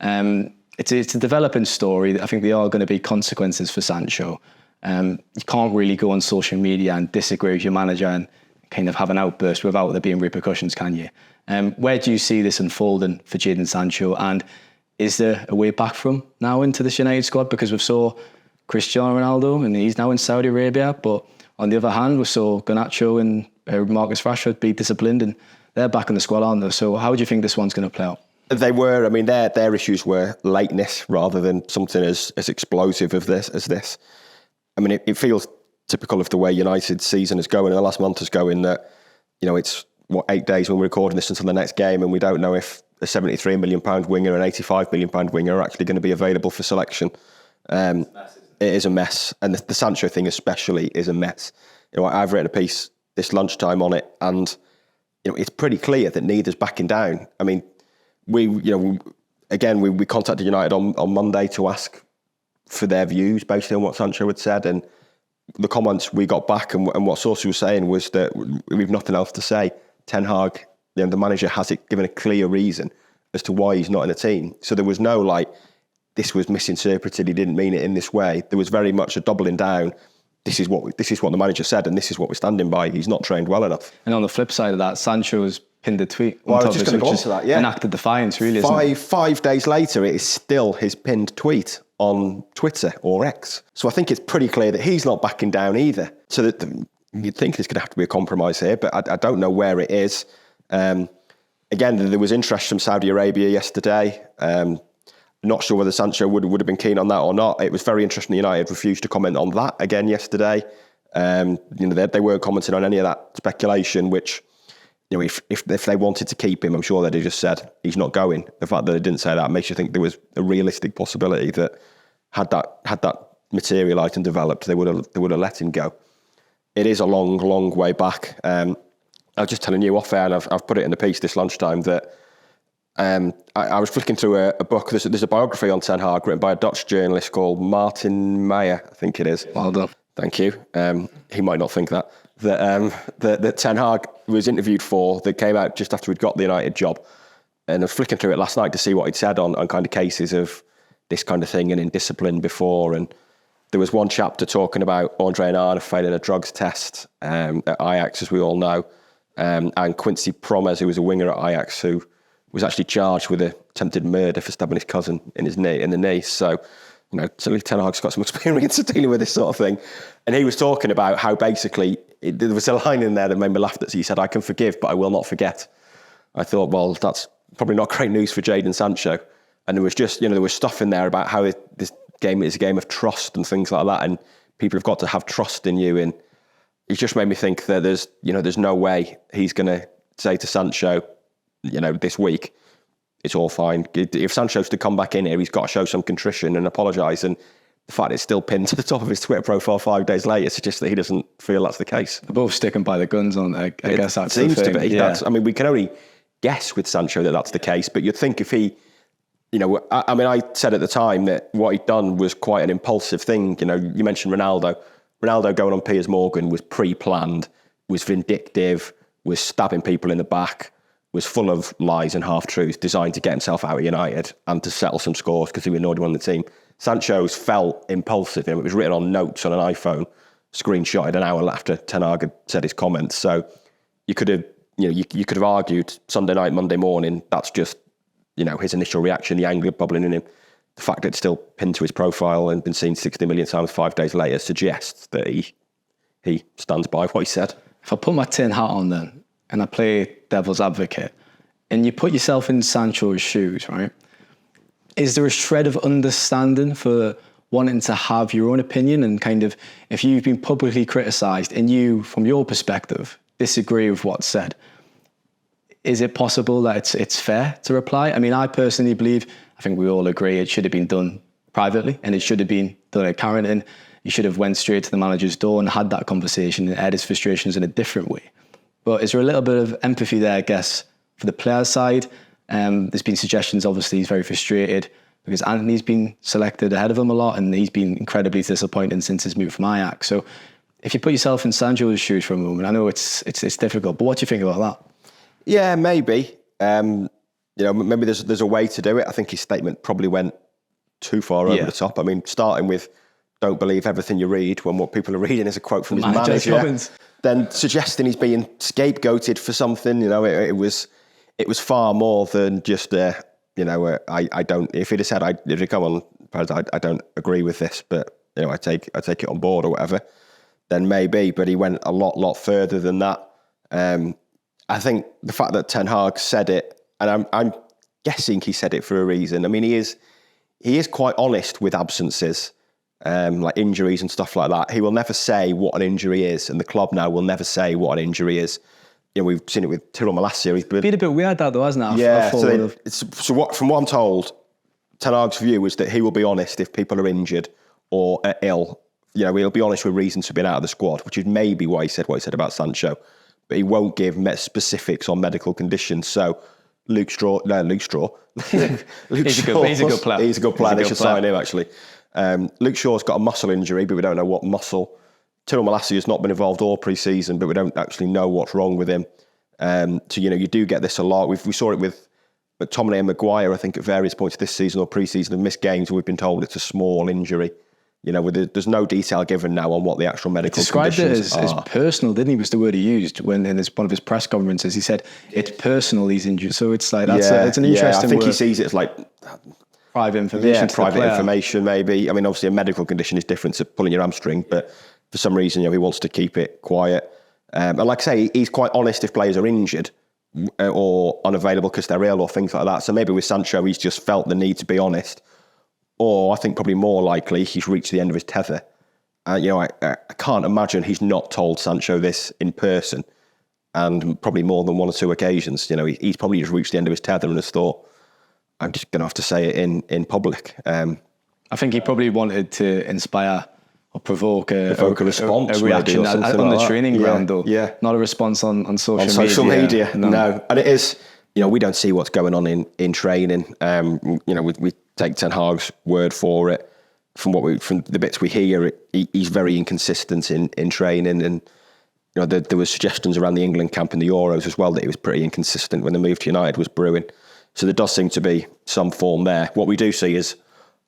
It's a developing story. I think there are going to be consequences for Sancho. You can't really go on social media and disagree with your manager and kind of have an outburst without there being repercussions, can you? Where do you see this unfolding for Jadon Sancho? And is there a way back from now into this United squad? Because we saw Cristiano Ronaldo and he's now in Saudi Arabia. But on the other hand, we saw Garnacho and Marcus Rashford be disciplined and they're back in the squad, aren't they? So how do you think this one's going to play out? They were. I mean, their issues were lateness rather than something as explosive as this. I mean, it feels typical of the way United's season is going and the last month is going that, it's 8 days when we're recording this until the next game and we don't know if a £73 million winger and £85 million winger are actually going to be available for selection. It is a mess. And the Sancho thing especially is a mess. I've written a piece this lunchtime on it and, it's pretty clear that neither's backing down. I mean, we contacted United on Monday to ask for their views based on what Sancho had said, and the comments we got back and what sources were saying was that we've nothing else to say. Ten Hag, the manager, hasn't given a clear reason as to why he's not in the team. So there was no this was misinterpreted. He didn't mean it in this way. There was very much a doubling down. This is what the manager said, and this is what we're standing by. He's not trained well enough. And on the flip side of that, Sancho's pinned a tweet. Well, I was just going to go on to that. Yeah, an act of defiance, really. Five days later, it is still his pinned tweet on Twitter or X. So I think it's pretty clear that he's not backing down either. So that you'd think there's going to have to be a compromise here, but I don't know where it is. Again, there was interest from Saudi Arabia yesterday. Not sure whether Sancho would have been keen on that or not. It was very interesting. United refused to comment on that again yesterday. They weren't commenting on any of that speculation, which, if they wanted to keep him, I'm sure they'd have just said he's not going. The fact that they didn't say that makes you think there was a realistic possibility that had that materialised and developed, they would have let him go. It is a long, long way back. I was just telling you off air, and I've put it in the piece this lunchtime that I was flicking through a book. There's a biography on Ten Hag written by a Dutch journalist called Martin Meyer, I think it is. Well done. Thank you. He might not think that Ten Hag was interviewed for, that came out just after he'd got the United job. And I was flicking through it last night to see what he'd said on kind of cases of this kind of thing and indiscipline before. And there was one chapter talking about Andre Onana failing a drugs test at Ajax, as we all know, and Quincy Promes, who was a winger at Ajax, who was actually charged with attempted murder for stabbing his cousin in the knee. So, certainly Ten Hag's got some experience of dealing with this sort of thing. And he was talking about how basically, there was a line in there that made me laugh that he said, "I can forgive, but I will not forget." I thought, well, that's probably not great news for Jadon Sancho. And there was just, there was stuff in there about how this game is a game of trust and things like that. And people have got to have trust in you. And it just made me think that there's no way he's going to say to Sancho, this week, it's all fine. If Sancho's to come back in here, he's got to show some contrition and apologise. And the fact it's still pinned to the top of his Twitter profile 5 days later suggests that he doesn't feel that's the case. They're both sticking by the guns on it. I guess that seems to be. Yeah. We can only guess with Sancho that that's the case, but you'd think if he, I said at the time that what he'd done was quite an impulsive thing. You mentioned Ronaldo. Ronaldo going on Piers Morgan was pre-planned, was vindictive, was stabbing people in the back, was full of lies and half-truths designed to get himself out of United and to settle some scores because he was already on the team. Sancho's felt impulsive. It was written on notes on an iPhone, screenshotted an hour after Ten Hag had said his comments. So you could have, you could have argued Sunday night, Monday morning, that's just, his initial reaction, the anger bubbling in him. The fact that it's still pinned to his profile and been seen 60 million times 5 days later suggests that he stands by what he said. If I put my tin hat on then, and I play devil's advocate, and you put yourself in Sancho's shoes, right? Is there a shred of understanding for wanting to have your own opinion and kind of, if you've been publicly criticised and you, from your perspective, disagree with what's said, is it possible that it's fair to reply? I personally believe, I think we all agree, it should have been done privately and it should have been done at Carrington. You should have went straight to the manager's door and had that conversation and aired his frustrations in a different way. But is there a little bit of empathy there, I guess, for the player's side? There's been suggestions, obviously, he's very frustrated because Anthony's been selected ahead of him a lot and he's been incredibly disappointing since his move from Ajax. So if you put yourself in Sancho's shoes for a moment, I know it's difficult, but what do you think about that? Yeah, maybe. maybe there's a way to do it. I think his statement probably went too far over the top. I mean, starting with "don't believe everything you read" when what people are reading is a quote from his manager, then suggesting he's being scapegoated for something. It was far more than just I don't. If he'd have said, "If you come on, I don't agree with this, but I take it on board" or whatever, then maybe. But he went a lot further than that. I think the fact that Ten Hag said it, and I'm guessing he said it for a reason. I mean, he is quite honest with absences, like injuries and stuff like that. He will never say what an injury is, and the club now will never say what an injury is. We've seen it with Tyrone Marshall. It's been a bit weird that though, hasn't it? Yeah. From what I'm told, Ten Hag's view is that he will be honest if people are injured or are ill. He'll be honest with reasons for being out of the squad, which is maybe why he said what he said about Sancho. But he won't give specifics on medical conditions. So Luke Shaw. He's a good player. He's a good player. They should sign him, actually. Luke Shaw's got a muscle injury, but we don't know what muscle. Tyrone Marshall has not been involved all pre-season, but we don't actually know what's wrong with him. So, you do get this a lot. We saw it with McTominay and Maguire, I think, at various points this season or pre-season have missed games. We've been told it's a small injury. There's no detail given now on what the actual medical conditions are. Described it as personal, didn't he? Was the word he used when in one of his press conferences. He said it's personal, these injuries. So it's like it's an interesting word. I think he sees it as like private information. Private information, maybe. I mean, obviously, a medical condition is different to pulling your hamstring, but for some reason, he wants to keep it quiet. And like I say, he's quite honest if players are injured or unavailable because they're ill or things like that. So maybe with Sancho, he's just felt the need to be honest. Or I think probably more likely he's reached the end of his tether. I can't imagine he's not told Sancho this in person, and probably more than one or two occasions. He's probably just reached the end of his tether and has thought, I'm just going to have to say it in public. I think he probably wanted to inspire or provoke a response, a reaction on the training ground, though. Yeah. Not a response on social media. On social media, no. And it is, we don't see what's going on in training. We take Ten Hag's word for it. From the bits we hear, he's very inconsistent in training, and there were suggestions around the England camp in the Euros as well that he was pretty inconsistent when the move to United was brewing. So there does seem to be some form there. What we do see is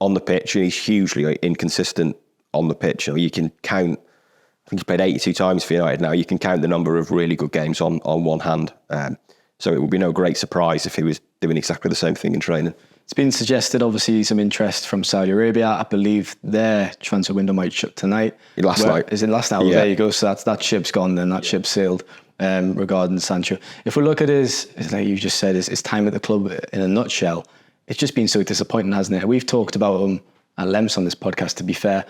on the pitch, and he's hugely inconsistent on the pitch. You can count. I think he's played 82 times for United now. You can count the number of really good games on one hand. So it would be no great surprise if he was doing exactly the same thing in training. It's been suggested, obviously, some interest from Saudi Arabia. I believe their transfer window might shut tonight. Last night. Is it last night? Well, there you go. So that ship's gone then. That ship sailed regarding Sancho. If we look at his, like you just said, his time at the club in a nutshell, it's just been so disappointing, hasn't it? We've talked about him at length on this podcast, to be fair.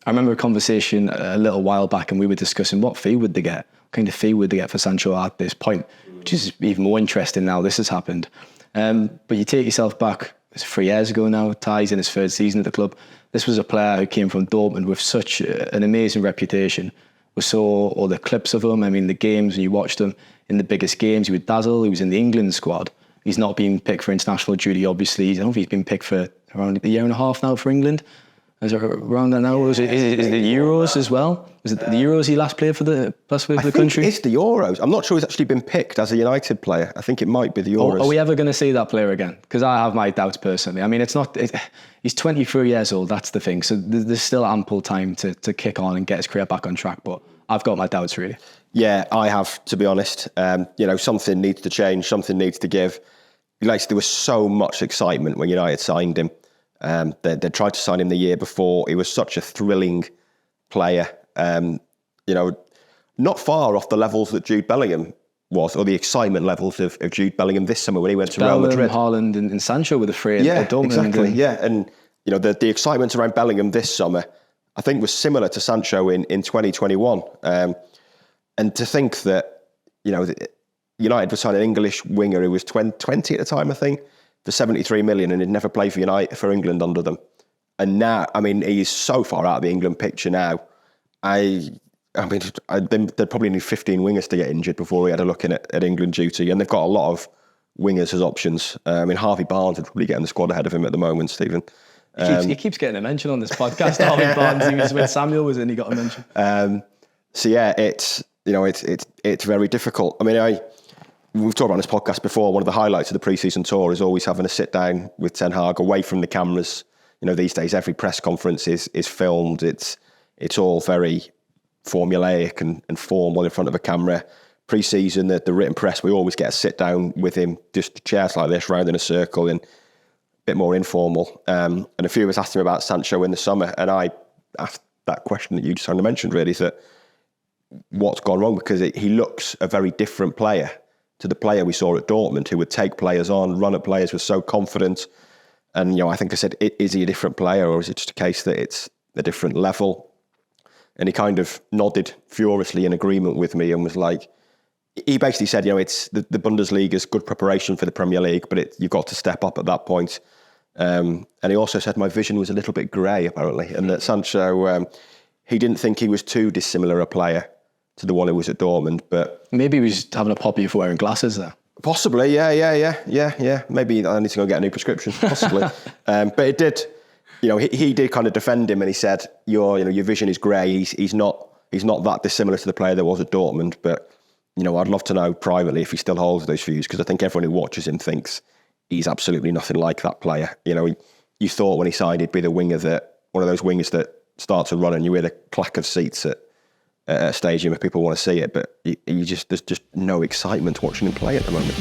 I remember a conversation a little while back and we were discussing what fee would they get? What kind of fee would they get for Sancho at this point? Which is even more interesting now this has happened. But you take yourself back, it's 3 years ago now, Ty's in his third season at the club. This was a player who came from Dortmund with such an amazing reputation. We saw all the clips of him. I mean, the games, and you watched him in the biggest games. He would dazzle. He was in the England squad. He's not been picked for international duty, obviously. I don't know if he's been picked for around a year and a half now for England. Is it around that now? Is it the Euros as well? Was it the Euros he last played for the country? It's the Euros. I'm not sure he's actually been picked as a United player. I think it might be the Euros. Are we ever going to see that player again? Because I have my doubts personally. I mean, he's 23 years old. That's the thing. So there's still ample time to kick on and get his career back on track. But I've got my doubts, really. Yeah, I have, to be honest. Something needs to change. Something needs to give. There was so much excitement when United signed him. They tried to sign him the year before. He was such a thrilling player. Not far off the levels that Jude Bellingham was, or the excitement levels of Jude Bellingham this summer when he went to Real Madrid. Haaland and Sancho were the three at Dortmund. Exactly. And the excitement around Bellingham this summer, I think, was similar to Sancho in 2021. And to think that United was signing an English winger who was 20 at the time, I think, for 73 million, and he'd never played for England under them. And now, I mean, he's so far out of the England picture now. I mean, they'd probably need 15 wingers to get injured before we had a look at England duty. And they've got a lot of wingers as options. I mean, Harvey Barnes would probably get in the squad ahead of him at the moment, Stephen. He keeps getting a mention on this podcast. Harvey Barnes, he was when Samuel was in, he got a mention. So yeah, it's very difficult. I mean, we've talked about this podcast before. One of the highlights of the pre-season tour is always having a sit down with Ten Hag away from the cameras. You know, these days every press conference is filmed. It's all very formulaic and formal in front of a camera. Pre-season, the written press, we always get a sit down with him, just chairs like this, round in a circle, and a bit more informal. And a few of us asked him about Sancho in the summer, and I asked that question that you just kind of mentioned, really, is that what's gone wrong? Because he looks a very different player to the player we saw at Dortmund, who would take players on, run at players, was so confident. And, I think I said, is he a different player, or is it just a case that it's a different level? And he kind of nodded furiously in agreement with me and was like, he basically said, it's the Bundesliga's good preparation for the Premier League, but you've got to step up at that point. And he also said my vision was a little bit grey, apparently, and that Sancho, he didn't think he was too dissimilar a player to the one who was at Dortmund. But maybe he was just having a poppy for wearing glasses there. Possibly, yeah. Maybe I need to go get a new prescription, possibly. But it did, he did kind of defend him, and he said, your vision is grey. He's not that dissimilar to the player that was at Dortmund, but I'd love to know privately if he still holds those views, because I think everyone who watches him thinks he's absolutely nothing like that player. You thought when he signed he'd be the winger one of those wingers that starts to run and you hear the clack of seats at a stadium if people want to see it, but there's just no excitement watching him play at the moment.